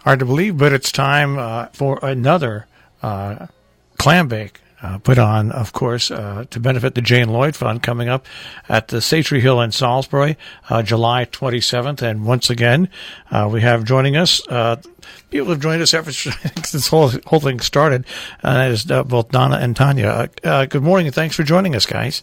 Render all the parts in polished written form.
Hard to believe, but it's time for another Clambake put on, of course, to benefit the Jane Lloyd Fund coming up at the Satry Hill in Salisbury, July 27th. And once again, we have joining us, people have joined us ever since this whole thing started, and that is both Donna and Tanya. Good morning, and thanks for joining us, guys.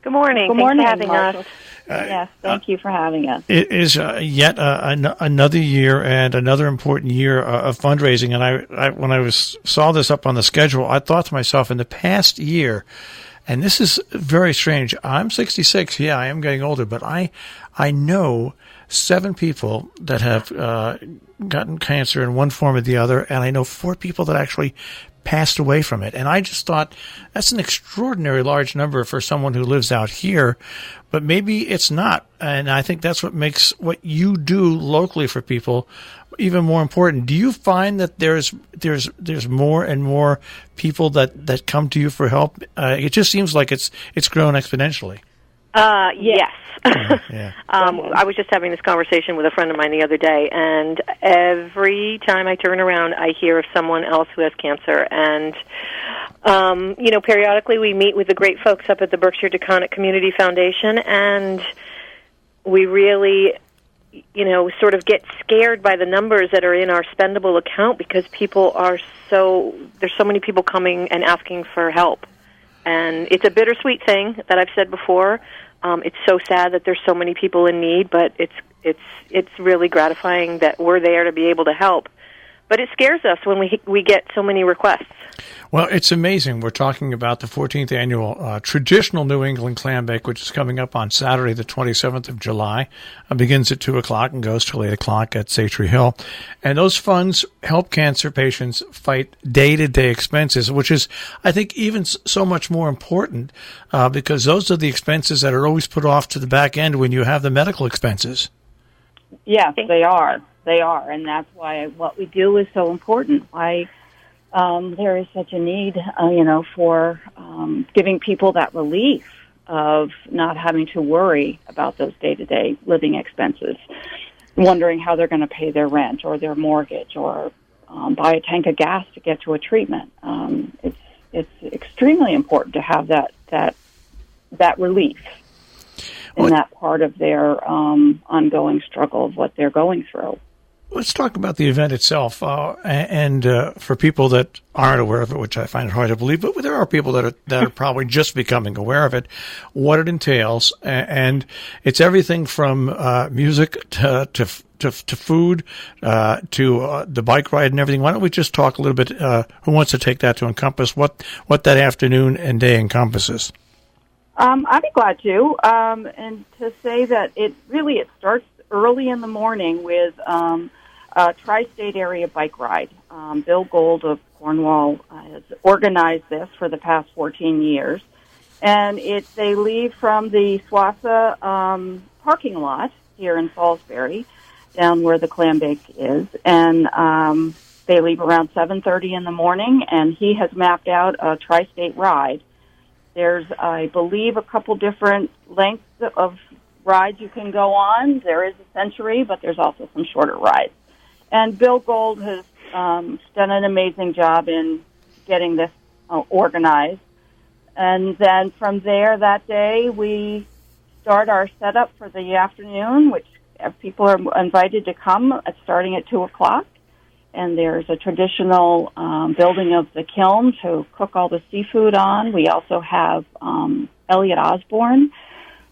Good morning. Good morning, thanks for having us. Yes, thank you for having us. It is yet another year and another important year of fundraising. And I when I saw this up on the schedule, I thought to myself, in the past year, and this is very strange. I'm 66. Yeah, I am getting older, but I know 7 people that have gotten cancer in one form or the other, and I know 4 people that actually passed away from it. And I just thought that's an extraordinary large number for someone who lives out here, but maybe it's not. And I think that's what makes what you do locally for people even more important. Do you find that there's more and more people that come to you for help? It just seems like it's grown exponentially. Yes. Yeah. I was just having this conversation with a friend of mine the other day, and every time I turn around, I hear of someone else who has cancer. And, periodically we meet with the great folks up at the Berkshire-Taconic Community Foundation, and we really, sort of get scared by the numbers that are in our spendable account, because there's so many people coming and asking for help. And it's a bittersweet thing that I've said before. It's so sad that there's so many people in need, but it's really gratifying that we're there to be able to help. But it scares us when we get so many requests. Well, it's amazing. We're talking about the 14th annual traditional New England Clambake, which is coming up on Saturday, the 27th of July. It begins at 2 o'clock and goes till 8 o'clock at Satry Hill. And those funds help cancer patients fight day-to-day expenses, which is, I think, even so much more important because those are the expenses that are always put off to the back end when you have the medical expenses. Yes, they are. They are, and that's why what we do is so important. Why there is such a need, for giving people that relief of not having to worry about those day-to-day living expenses, wondering how they're going to pay their rent or their mortgage or buy a tank of gas to get to a treatment. It's extremely important to have that relief in that part of their ongoing struggle of what they're going through. Let's talk about the event itself, and for people that aren't aware of it, which I find it hard to believe, but there are people that are probably just becoming aware of it, what it entails, and it's everything from music to food to the bike ride and everything. Why don't we just talk a little bit? Who wants to take that to encompass what that afternoon and day encompasses? I'd be glad to, and to say that it starts early in the morning with a tri-state area bike ride. Bill Gold of Cornwall has organized this for the past 14 years. And they leave from the Swassa parking lot here in Salisbury, down where the Clambake is. And they leave around 7:30 in the morning, and he has mapped out a tri-state ride. There's, I believe, a couple different lengths of rides you can go on. There is a century, but there's also some shorter rides. And Bill Gold has done an amazing job in getting this organized. And then from there that day, we start our setup for the afternoon, which people are invited to come starting at 2 o'clock. And there's a traditional building of the kiln to cook all the seafood on. We also have Elliot Osborne,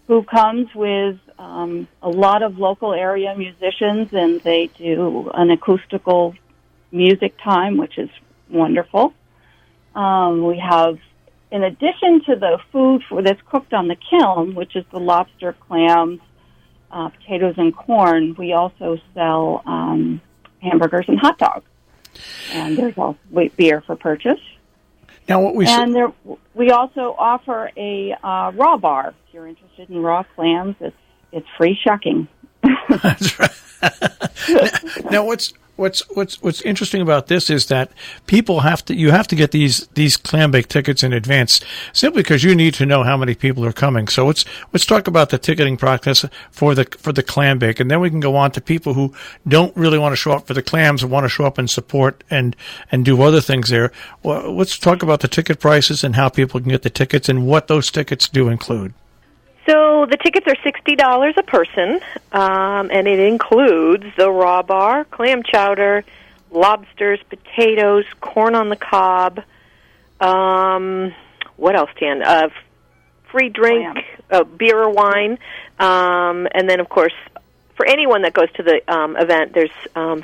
who comes with a lot of local area musicians, and they do an acoustical music time, which is wonderful. We have, in addition to the food that's cooked on the kiln, which is the lobster, clams, potatoes, and corn, we also sell hamburgers and hot dogs. And there's also beer for purchase. Now, what we we also offer a raw bar. If you're interested in raw clams, it's free shucking. That's right. Now, what's what's interesting about this is that you have to get these Clambake tickets in advance simply because you need to know how many people are coming. So let's talk about the ticketing process for the Clambake, and then we can go on to people who don't really want to show up for the clams and want to show up and support and do other things there. Well, let's talk about the ticket prices and how people can get the tickets and what those tickets do include. So the tickets are $60 a person, and it includes the raw bar, clam chowder, lobsters, potatoes, corn on the cob. What else, Tan? Free drink, beer or wine, and then, of course, for anyone that goes to the event, there's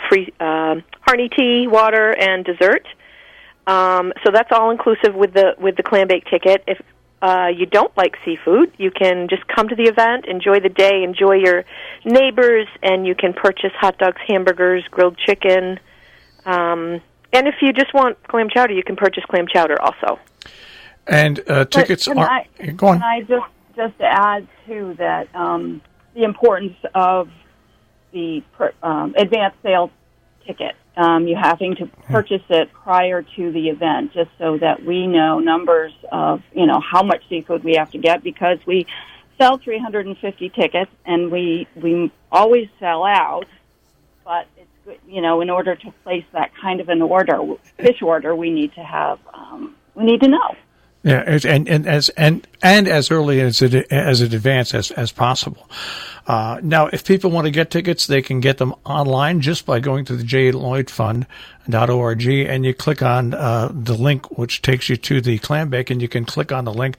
free Harney tea, water, and dessert. So that's all inclusive with the Clambake ticket. If you don't like seafood, you can just come to the event, enjoy the day, enjoy your neighbors, and you can purchase hot dogs, hamburgers, grilled chicken. And if you just want clam chowder, you can purchase clam chowder also. And tickets are... Go on. Can I just add, too, that the importance of the advance sales ticket. You having to purchase it prior to the event, just so that we know numbers of, how much seafood we have to get, because we sell 350 tickets, and we always sell out, but it's good, in order to place that kind of an order, fish order, we need to have, we need to know. Yeah, and as early as advance as possible. Now, if people want to get tickets, they can get them online just by going to the JLloydFund.org, and you click on the link which takes you to the Clambake, and you can click on the link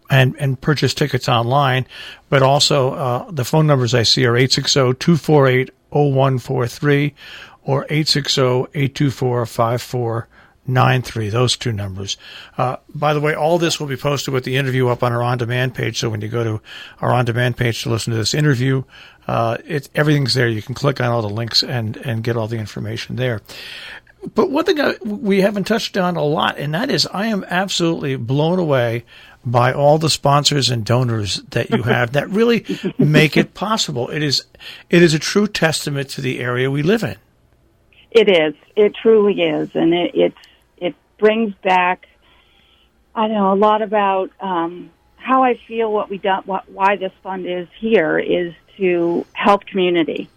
and purchase tickets online. But also, the phone numbers I see are 860-248-0143 or 860-824-5493, those two numbers. By the way, all this will be posted with the interview up on our on-demand page. So when you go to our on-demand page to listen to this interview, everything's there. You can click on all the links and get all the information there. But one thing we haven't touched on a lot, and that is I am absolutely blown away by all the sponsors and donors that you have that really make it possible. It is a true testament to the area we live in. It is. It truly is. And it brings back, I know, a lot about how I feel why this fund is here is to help community,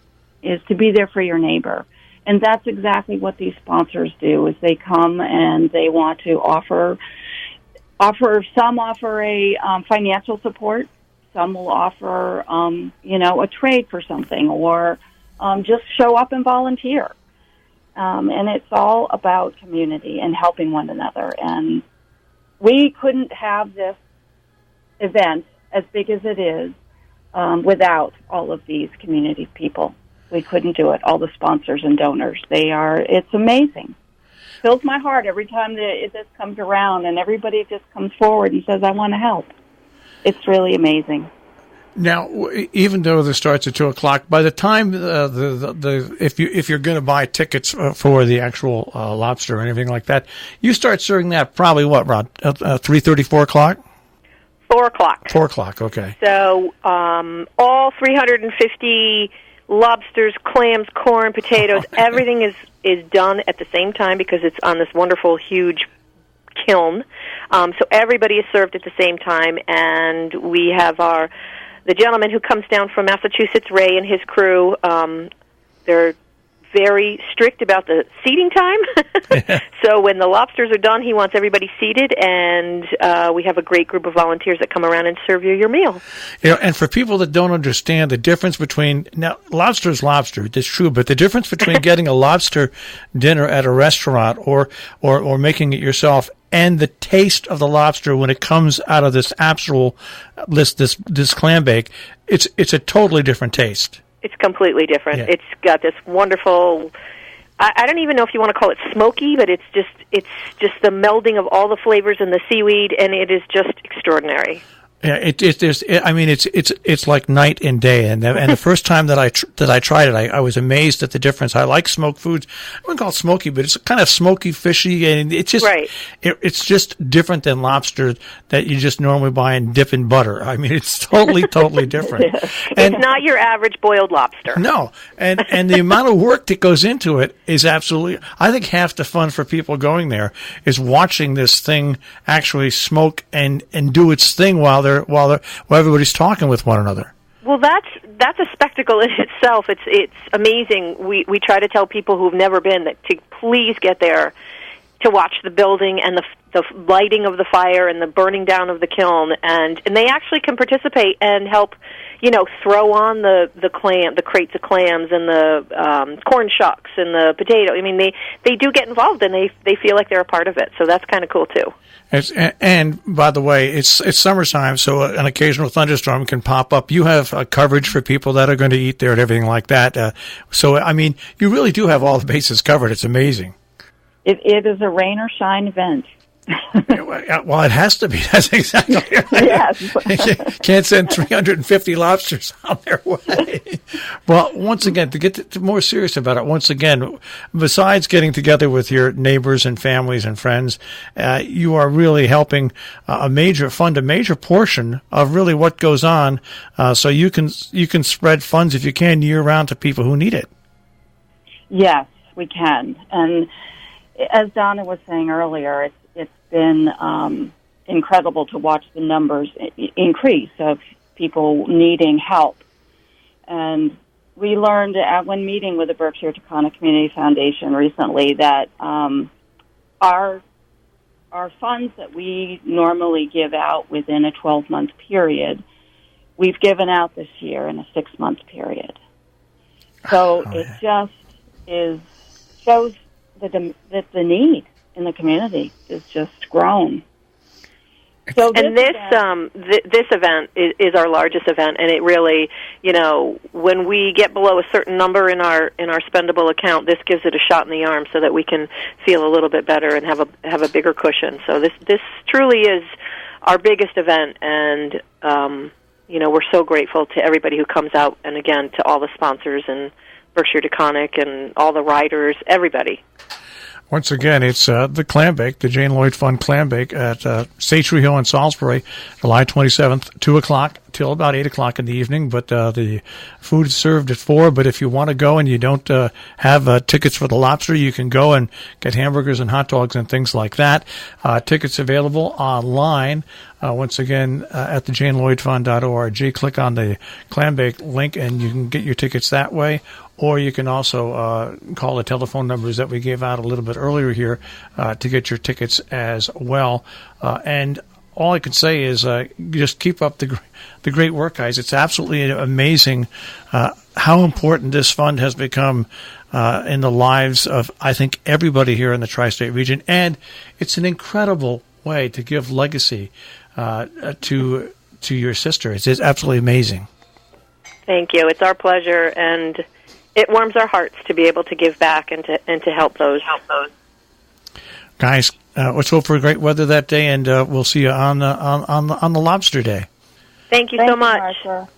is to be there for your neighbor. And that's exactly what these sponsors do, is they come and they want to offer a financial support. Some will offer, a trade for something, or just show up and volunteer. And it's all about community and helping one another. And we couldn't have this event, as big as it is, without all of these community people. We couldn't do it, all the sponsors and donors. It's amazing. Fills my heart every time this comes around, and everybody just comes forward and says, I want to help. It's really amazing. Now, even though this starts at 2:00, by the time if you're going to buy tickets for the actual lobster or anything like that, you start serving that probably around 3:30, 4:00? 4:00. 4:00, okay. So all 350 lobsters, clams, corn, potatoes, everything is done at the same time because it's on this wonderful, huge kiln. So everybody is served at the same time, and we have the gentleman who comes down from Massachusetts, Ray, and his crew. They're very strict about the seating time. So when the lobsters are done, he wants everybody seated, and we have a great group of volunteers that come around and serve you your meal. And for people that don't understand the difference between, now, lobster is lobster, it's true, but the difference between getting a lobster dinner at a restaurant or making it yourself and the taste of the lobster when it comes out of this this Clambake, it's a totally different taste. It's completely different. Yeah. It's got this wonderful, I don't even know if you want to call it smoky, but it's just the melding of all the flavors and the seaweed, and it is just extraordinary. Yeah, it's like night and day. And the first time that I tried it, I was amazed at the difference. I like smoked foods. I wouldn't call it smoky, but it's kind of smoky, fishy, and it's just right. It's just different than lobster that you just normally buy and dip in butter. I mean, it's totally different. And it's not your average boiled lobster. No, and the amount of work that goes into it is absolutely. I think half the fun for people going there is watching this thing actually smoke and do its thing while everybody's talking with one another. Well, that's a spectacle in itself. It's amazing. We try to tell people who've never been that to please get there to watch the building and the lighting of the fire and the burning down of the kiln, and they actually can participate and help, throw on the crates of clams and the corn shucks and the potato. I mean, they do get involved and they feel like they're a part of it. So that's kind of cool too. And by the way, it's summertime, so an occasional thunderstorm can pop up. You have coverage for people that are going to eat there and everything like that. So, I mean, you really do have all the bases covered. It's amazing. It is a rain or shine event. Well, it has to be. That's exactly right. Yes. Can't send 350 lobsters on their way. Well, once again, to get more serious about it, once again, besides getting together with your neighbors and families and friends, you are really helping fund a major portion of really what goes on, so you can spread funds, if you can, year round to people who need it. Yes, we can. And as Donna was saying earlier, it's been incredible to watch the numbers increase of people needing help. And we learned when meeting with the Berkshire Taconic Community Foundation recently that our funds that we normally give out within a 12-month period, we've given out this year in a 6-month period. So it just shows that the need in the community is just grown. So this event is our largest event, and it really, when we get below a certain number in our spendable account, this gives it a shot in the arm so that we can feel a little bit better and have a bigger cushion. So this truly is our biggest event, and we're so grateful to everybody who comes out, and again to all the sponsors and Berkshire Taconic and all the riders, everybody. Once again, it's the Clambake, the Jane Lloyd Fund Clambake at State Tree Hill in Salisbury, July 27th, 2 o'clock till about 8 o'clock in the evening. But the food is served at 4. But if you want to go and you don't have tickets for the lobster, you can go and get hamburgers and hot dogs and things like that. Tickets available online. Once again, at the JaneLloydFund.org. Click on the Clambake link and you can get your tickets that way. Or you can also call the telephone numbers that we gave out a little bit earlier here to get your tickets as well. And all I can say is just keep up the great work, guys. It's absolutely amazing how important this fund has become in the lives of, I think, everybody here in the tri-state region. And it's an incredible way to give legacy to your sister. It's absolutely amazing. Thank you. It's our pleasure, and it warms our hearts to be able to give back and to help those. Guys, let's hope for great weather that day, and we'll see you on the Lobster Day. Thank you so much. Martha.